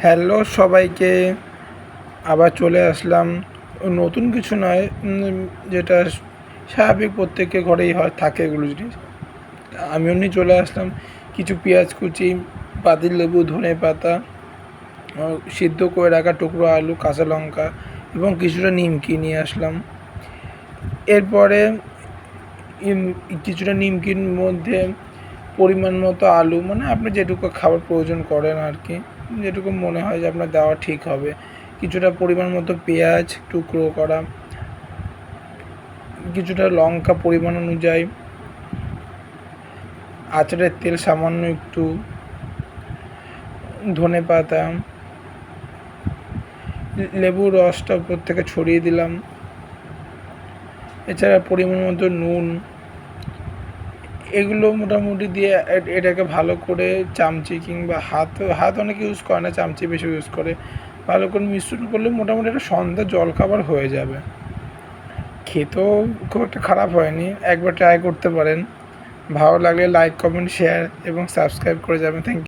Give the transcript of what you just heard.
Hello সবাইকে, আবার চলে আসলাম। নতুন কিছু নয়, যেটা স্বাভাবিক প্রত্যেকের ঘরেই হয় থাকে এগুলো জিনিস। আমি এমনি চলে আসলাম। কিছু পেঁয়াজ কুচি, পাতিলেবু, ধনেপাতা, সিদ্ধ করে রাখা টুকরো আলু, কাঁচা লঙ্কা এবং কিছুটা নিমকি নিয়ে আসলাম। এরপরে কিছুটা নিমকির মধ্যে পরিমাণ মতো আলু, মানে আপনি যেটুকু খাবার প্রয়োজন করেন আর কি, যেটুকু মনে হয় যে আপনার দেওয়া ঠিক হবে। কিছুটা পরিমাণ মতো পেঁয়াজ টুকরো করা, কিছুটা লঙ্কা পরিমাণ অনুযায়ী, আচারের তেল সামান্য একটু, ধনেপাতা, লেবুর রসটা উপর থেকে ছড়িয়ে দিলাম। এছাড়া পরিমাণ মতো নুন, এগুলো মোটামুটি দিয়ে এটাকে ভালো করে চামচি কিংবা হাত অনেকে ইউজ করে না, চামচি বেশি ইউজ করে, ভালো করে মিশ্রণ করলে মোটামুটি একটা সন্ধ্যা জলখাবার হয়ে যাবে। খেতেও খুব একটা খারাপ হয়নি, একবার ট্রাই করতে পারেন। ভালো লাগলে লাইক, কমেন্ট, শেয়ার এবং সাবস্ক্রাইব করে যাবেন। Thank you.